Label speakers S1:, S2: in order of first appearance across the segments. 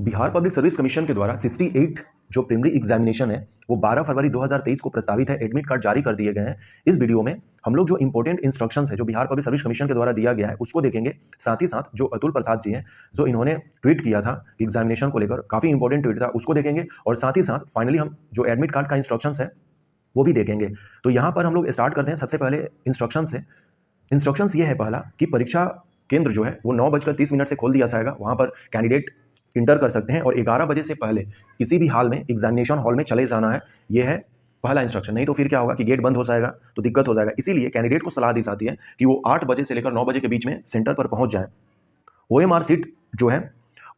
S1: Bihar public service commission के द्वारा 68 जो प्रीलिमिनरी एग्जामिनेशन है वो 12 फरवरी 2023 को प्रस्तावित है। एडमिट कार्ड जारी कर दिए गए हैं। इस वीडियो में हम लोग जो इंपॉर्टेंट इंस्ट्रक्शंस है जो बिहार पब्लिक सर्विस कमीशन के द्वारा दिया गया है उसको देखेंगे। साथ ही साथ जो अतुल प्रसाद जी हैं जो इन्होंने ट्वीट किया था एग्जामिनेशन को लेकर, काफ़ी इंपॉर्टेंट ट्वीट था, उसको देखेंगे। और साथ ही साथ फाइनली हम जो एडमिट कार्ड का इंस्ट्रक्शंस है वो भी देखेंगे। तो यहाँ पर हम लोग स्टार्ट करते हैं। सबसे पहले इंस्ट्रक्शंस है। इंस्ट्रक्शंस ये है पहला कि परीक्षा केंद्र जो है वो 9:30 से खोल दिया जाएगा। वहाँ पर कैंडिडेट इंटर कर सकते हैं और 11 बजे से पहले किसी भी हाल में एग्जामिनेशन हॉल में चले जाना है। ये है पहला इंस्ट्रक्शन। नहीं तो फिर क्या होगा कि गेट बंद हो जाएगा तो दिक्कत हो जाएगा। इसीलिए कैंडिडेट को सलाह दी जाती है कि वो 8 बजे से लेकर 9 बजे के बीच में सेंटर पर पहुंच जाए। OMR सीट जो है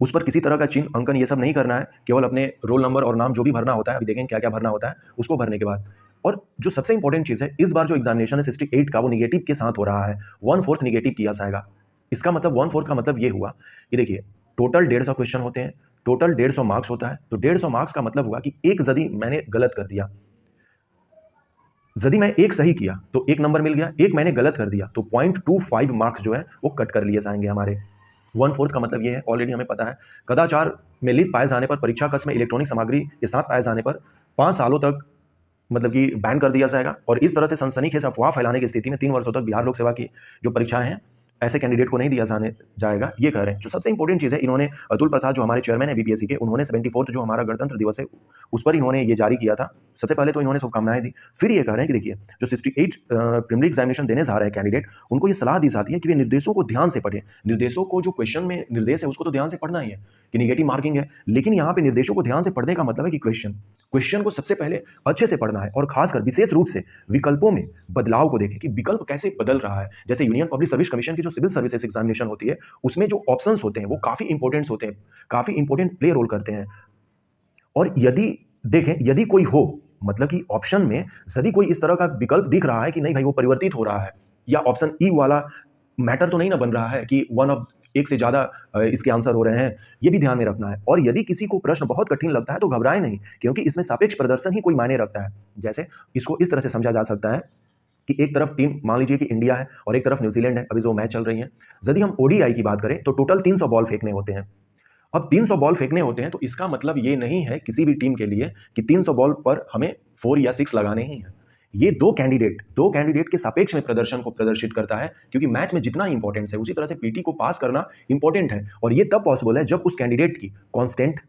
S1: उस पर किसी तरह का चिन्ह, अंकन ये सब नहीं करना है। केवल अपने रोल नंबर और नाम जो भी भरना होता है, अभी देखेंगे क्या क्या भरना होता है उसको भरने के बाद। और जो सबसे इंपॉर्टेंट चीज़ है, इस बार जो एग्जामिनेशन है 68 का वो निगेटिव के साथ हो रहा है। 1/4 निगेटिव किया जाएगा। इसका मतलब 1/4 का मतलब ये हुआ कि देखिए टोटल 150 क्वेश्चन होते हैं, टोटल 150 मार्क्स होता है। तो 150 मार्क्स का मतलब हुआ कि एक यदि मैंने गलत कर दिया, यदि मैं एक सही किया तो 1 नंबर मिल गया, एक मैंने गलत कर दिया तो 0.25 मार्क्स जो है वो कट कर लिए जाएंगे हमारे। 1/4 का मतलब ये है, ऑलरेडी हमें पता है। कदाचार में लिप्त पाए जाने पर, परीक्षा कक्ष में इलेक्ट्रॉनिक सामग्री के साथ पाए जाने पर 5 सालों तक मतलब कि बैन कर दिया जाएगा। और इस तरह से सनसनीखेज अफवाह फैलाने की स्थिति में 3 वर्षों तक बिहार लोक सेवा की जो परीक्षाएं हैं ऐसे कैंडिडेट को नहीं दिया जाएगा, ये कह रहे हैं। जो सबसे इंपॉर्टेंट चीज़ है, इन्होंने अतुल प्रसाद जो हमारे चेयरमैन है BPSC के, उन्होंने 74th जो हमारा गणतंत्र दिवस है उस पर इन्होंने ये जारी किया था। सबसे पहले तो इन्होंने शुभकामनाएं दी, फिर ये कह रहे हैं कि देखिए जो 68 प्रीलिमिनरी एग्जामिनेशन देने जा रहे हैं कैंडिडेट, उनको ये सलाह दी जाती है कि वे निर्देशों को ध्यान से पढ़ें। निर्देशों को, जो क्वेश्चन में निर्देश है उसको तो ध्यान से पढ़ना ही है कि निगेटिव मार्किंग है, लेकिन यहाँ पे निर्देशों को ध्यान से पढ़ने का मतलब है कि क्वेश्चन को सबसे पहले अच्छे से पढ़ना है और खासकर विशेष रूप से विकल्पों में बदलाव को देखें कि विकल्प कैसे बदल रहा है। जैसे यूनियन पब्लिक सर्विस कमीशन की जो सिविल सर्विसेज एग्जामिनेशन होती है उसमें जो ऑप्शंस होते हैं वो काफी इंपॉर्टेंट होते हैं, काफी इंपॉर्टेंट प्ले रोल करते हैं। और यदि देखें, यदि कोई हो, मतलब कि ऑप्शन में यदि कोई इस तरह का विकल्प दिख रहा है कि नहीं भाई वो परिवर्तित हो रहा है, या ऑप्शन ई वाला मैटर तो नहीं ना बन रहा है कि एक से ज्यादा इसके आंसर हो रहे हैं, ये भी ध्यान में रखना है। और यदि किसी को प्रश्न बहुत कठिन लगता है तो घबराए नहीं, क्योंकि इसमें सापेक्ष प्रदर्शन ही कोई मायने रखता है। जैसे इसको इस तरह से समझा जा सकता है कि एक तरफ टीम मान लीजिए कि इंडिया है और एक तरफ न्यूजीलैंड है, अभी जो मैच चल रही है। यदि हम ODI की बात करें तो टोटल 300 बॉल फेंकने होते हैं। अब 300 बॉल फेंकने होते हैं तो इसका मतलब ये नहीं है किसी भी टीम के लिए कि 300 बॉल पर हमें 4 या 6 लगाने ही हैं। ये दो कैंडिडेट के सापेक्ष में प्रदर्शन को प्रदर्शित करता है, क्योंकि मैच में जितना इंपॉर्टेंस है उसी तरह से PT को पास करना इंपॉर्टेंट है। और ये तब पॉसिबल है जब उस कैंडिडेट की कांस्टेंट,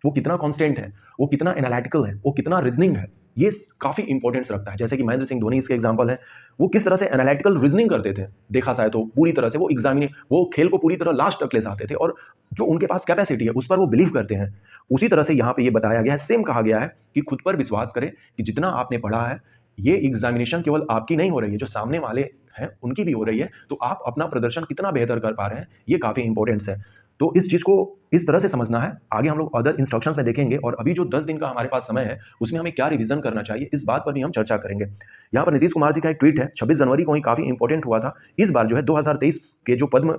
S1: वो कितना कांस्टेंट है, वो कितना एनालिटिकल है, वो कितना रीजनिंग है, ये काफी इंपॉर्टेंस रखता है। जैसे कि महेंद्र सिंह धोनी इसके एग्जांपल है, वो किस तरह से एनालिटिकल रीजनिंग करते थे, देखा जाए तो पूरी तरह से वो खेल को पूरी तरह लास्ट तक ले जाते थे और जो उनके पास कैपेसिटी है उस पर वो बिलीव करते हैं। उसी तरह से यहाँ पे ये बताया गया है, सेम कहा गया है कि खुद पर विश्वास करें कि जितना आपने पढ़ा है, ये एग्जामिनेशन केवल आपकी नहीं हो रही है, जो सामने वाले हैं उनकी भी हो रही है। तो आप अपना प्रदर्शन कितना बेहतर कर पा रहे हैं, ये काफी इंपॉर्टेंस है। तो इस चीज को इस तरह से समझना है। आगे हम लोग अदर इंस्ट्रक्शंस में देखेंगे और अभी जो 10 दिन का हमारे पास समय है उसमें हमें क्या रिवीजन करना चाहिए, इस बात पर भी हम चर्चा करेंगे। यहाँ पर नीतीश कुमार जी का एक ट्वीट है, 26 जनवरी को ही काफी इंपॉर्टेंट हुआ था। इस बार जो है 2023 के जो पद्म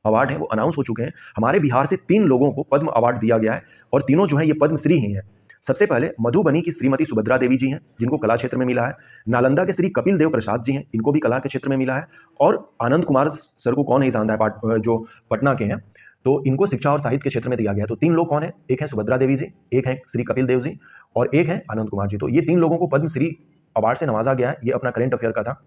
S1: अवार्ड है वो अनाउंस हो चुके हैं। हमारे बिहार से 3 लोगों को पद्म अवार्ड दिया गया है और तीनों जो है ये पद्मश्री ही हैं। सबसे पहले मधुबनी की श्रीमती सुभद्रा देवी जी हैं, जिनको कला क्षेत्र में मिला है। नालंदा के श्री कपिल देव प्रसाद जी हैं, इनको भी कला के क्षेत्र में मिला है। और आनंद कुमार सर को कौन नहीं जानता है, जो पटना के हैं, तो इनको शिक्षा और साहित्य के क्षेत्र में दिया गया है। तो 3 लोग कौन है, एक है सुभद्रा देवी जी, एक है श्री कपिल देव जी और एक है आनंद कुमार जी। तो ये 3 लोगों को पद्मश्री अवार्ड से नवाजा गया है। ये अपना करंट अफेयर का था।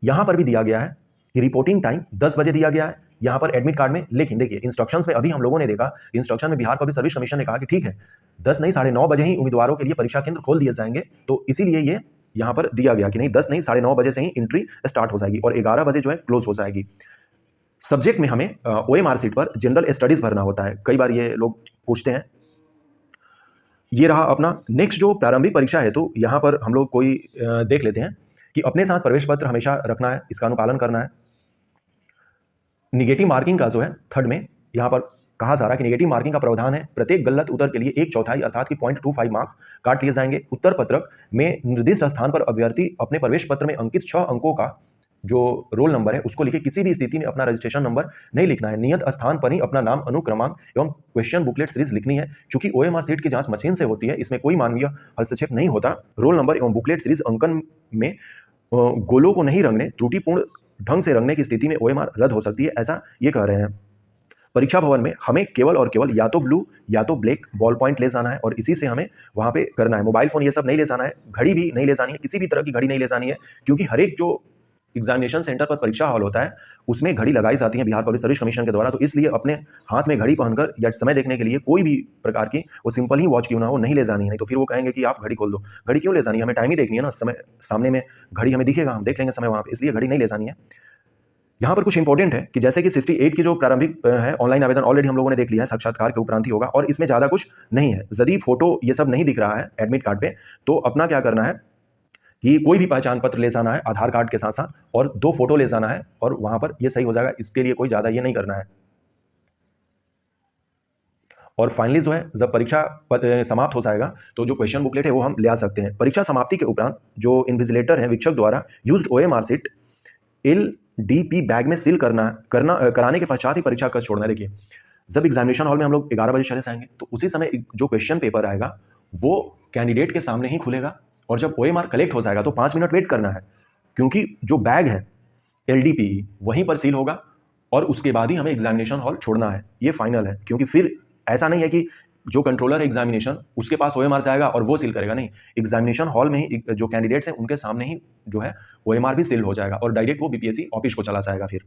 S1: यहां पर भी दिया गया है कि रिपोर्टिंग टाइम 10 बजे दिया गया है यहां पर एडमिट कार्ड में। लेकिन देखिए इंस्ट्रक्शंस में अभी हम लोगों ने देखा, इंस्ट्रक्शन में बिहार पब्लिक सर्विस कमीशन ने कहा कि ठीक है 10 नहीं 9:30 बजे ही उम्मीदवारों के लिए परीक्षा केंद्र खोल दिए जाएंगे। तो इसीलिए ये यहां पर दिया गया कि नहीं 10 नहीं 9:30 बजे से ही एंट्री स्टार्ट हो जाएगी और 11 बजे जो है क्लोज हो जाएगी। सब्जेक्ट में हमें OMR सीट पर जनरल स्टडीज भरना होता है, कई बार ये लोग पूछते हैं। ये रहा अपना नेक्स्ट जो प्रारंभिक परीक्षा है, तो यहाँ पर हम लोग कोई देख लेते हैं कि अपने साथ प्रवेश पत्र हमेशा रखना है, इसका अनुपालन करना है। निगेटिव मार्किंग का जो है थर्ड में यहाँ पर कहा जा रहा है कि निगेटिव मार्किंग का प्रावधान है, प्रत्येक गलत उत्तर के लिए 1/4 अर्थात कि 0.25 मार्क्स काट लिए जाएंगे। उत्तर पत्रक में निर्दिष्ट स्थान पर अभ्यर्थी अपने प्रवेश पत्र में अंकित 6 अंकों का जो रोल नंबर है उसको लिखे, किसी भी स्थिति में अपना रजिस्ट्रेशन नंबर नहीं लिखना है। नियत स्थान पर ही अपना नाम, अनुक्रमांक एवं क्वेश्चन बुकलेट सीरीज लिखनी है। चूंकि OMR सीट की जांच मशीन से होती है, इसमें कोई मानवीय हस्तक्षेप नहीं होता। रोल नंबर एवं बुकलेट सीरीज अंकन में गोलों को नहीं रंगने, त्रुटिपूर्ण ढंग से रंगने की स्थिति में OMR रद्द हो सकती है, ऐसा ये कह रहे हैं। परीक्षा भवन में हमें केवल और केवल या तो ब्लू या तो ब्लैक बॉल पॉइंट ले जाना है और इसी से हमें वहाँ पे करना है। मोबाइल फ़ोन ये सब नहीं ले जाना है, घड़ी भी नहीं ले जानी है, किसी भी तरह की घड़ी नहीं ले जानी है, क्योंकि हर एक जो एग्जामिनेशन सेंटर पर परीक्षा हॉल होता है उसमें घड़ी लगाई जाती है बिहार पब्लिक सर्विस कमीशन के द्वारा। तो इसलिए अपने हाथ में घड़ी पहनकर या समय देखने के लिए कोई भी प्रकार की वो सिंपल ही वॉच क्यों ना हो नहीं ले जानी है, नहीं तो फिर वो कहेंगे कि आप घड़ी खोल दो। घड़ी क्यों ले जानी है, हमें टाइम ही देखनी है ना, समय सामने में घड़ी हमें दिखेगा, हम देख लेंगे समय वहाँ पे, इसलिए घड़ी नहीं ले जानी है। यहाँ पर कुछ इंपॉर्टेंट है कि जैसे कि 68 की जो प्रारंभिक है ऑनलाइन आवेदन ऑलरेडी हम लोगों ने देख लिया है, साक्षात्कार के उपरांत ही होगा और इसमें ज़्यादा कुछ नहीं है। यदि फोटो ये सब नहीं दिख रहा है एडमिट कार्ड पे तो अपना क्या करना है कि कोई भी पहचान पत्र ले जाना है आधार कार्ड के साथ साथ और 2 फोटो ले जाना है और वहाँ पर ये सही हो जाएगा। इसके लिए कोई ज़्यादा ये नहीं करना है। और फाइनली जो है जब परीक्षा समाप्त हो जाएगा तो जो क्वेश्चन बुकलेट है वो हम ले आ सकते हैं। परीक्षा समाप्ति के उपरांत जो इन्विजिलेटर है वीक्षक द्वारा used OMR sheet LDP bag में सील कराने के पश्चात ही परीक्षा कक्ष छोड़ना है। देखिए जब एग्जामिनेशन हॉल में हम लोग 11 बजे चले जाएंगे तो उसी समय जो क्वेश्चन पेपर आएगा वो कैंडिडेट के सामने ही खुलेगा और जब OMR कलेक्ट हो जाएगा तो 5 मिनट वेट करना है, क्योंकि जो बैग है LDP वहीं पर सील होगा और उसके बाद ही हमें एग्जामिनेशन हॉल छोड़ना है। ये फाइनल है, क्योंकि फिर ऐसा नहीं है कि जो कंट्रोलर है एग्जामिनेशन उसके पास OMR जाएगा और वो सील करेगा, नहीं, एग्जामिनेशन हॉल में ही जो कैंडिडेट्स हैं उनके सामने ही जो है OMR भी सील हो जाएगा और डायरेक्ट वो BPSC ऑफिस को चला जाएगा फिर।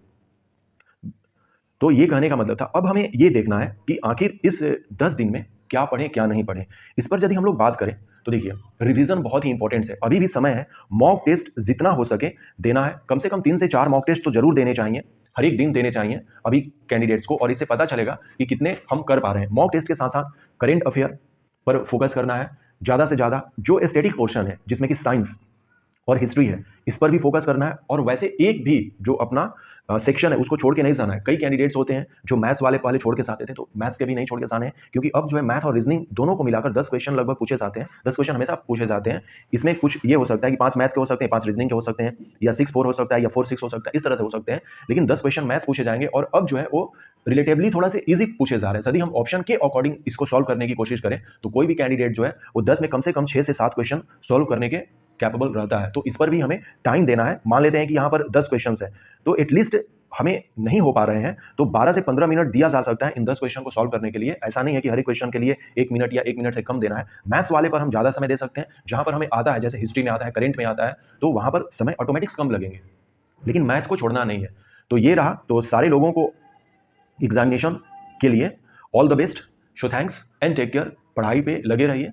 S1: तो ये कहने का मतलब था अब हमें ये देखना है कि आखिर इस 10 दिन में क्या पढ़ें क्या नहीं पढ़ें। इस पर यदि हम लोग बात करें तो देखिए रिवीजन बहुत ही इंपॉर्टेंट है, अभी भी समय है, मॉक टेस्ट जितना हो सके देना है, कम से कम 3 से 4 मॉक टेस्ट तो जरूर देने चाहिए, हर एक दिन देने चाहिए अभी कैंडिडेट्स को, और इससे पता चलेगा कि कितने हम कर पा रहे हैं। मॉक टेस्ट के साथ साथ करेंट अफेयर पर फोकस करना है ज़्यादा से ज़्यादा, जो एस्थेटिक पोर्शन है जिसमें कि साइंस और हिस्ट्री है इस पर भी फोकस करना है, और वैसे एक भी जो अपना सेक्शन है उसको छोड़ के नहीं जाना है। कई कैंडिडेट्स होते हैं जो मैथ्स वाले पहले छोड़ के जाते थे, तो मैथ्स के भी नहीं छोड़ के जाने हैं, क्योंकि अब जो है मैथ और रीजनिंग दोनों को मिलाकर 10 क्वेश्चन लगभग पूछे जाते हैं। 10 क्वेश्चन हमेशा पूछे जाते हैं। इसमें कुछ ये हो सकता है कि 5 मैथ के हो सकते हैं, 5 रीजनिंग के हो सकते हैं, या 6-4 हो सकता है, या 4-6 हो सकता है, इस तरह से हो सकते हैं, लेकिन 10 क्वेश्चन मैथ्स पूछे जाएंगे। और अब जो है वो रिलेटिवली थोड़ा से ईजी पूछे जा रहे हैं। यदि हम ऑप्शन के अकॉर्डिंग इसको सॉल्व करने की कोशिश करें तो कोई भी कैंडिडेट जो है वो 10 में कम से कम 6 से 7 क्वेश्चन सॉल्व करने के कैपेबल रहता है। तो इस पर भी हमें टाइम देना है। मान लेते हैं कि यहाँ पर 10 क्वेश्चन है तो एटलीस्ट हमें नहीं हो पा रहे हैं तो 12 से 15 मिनट दिया जा सकता है इन 10 क्वेश्चन को सॉल्व करने के लिए। ऐसा नहीं है कि हर एक क्वेश्चन के लिए 1 मिनट या 1 मिनट से कम देना है। मैथ्स वाले पर हम ज़्यादा समय दे सकते हैं, जहाँ पर हमें आता है, जैसे हिस्ट्री में आता है, करेंट में आता है, तो वहाँ पर समय ऑटोमेटिक्स कम लगेंगे, लेकिन मैथ को छोड़ना नहीं है। तो ये रहा, तो सारे लोगों को एग्जामिनेशन के लिए all the best. So thanks and take care. पढ़ाई पे लगे रहिए।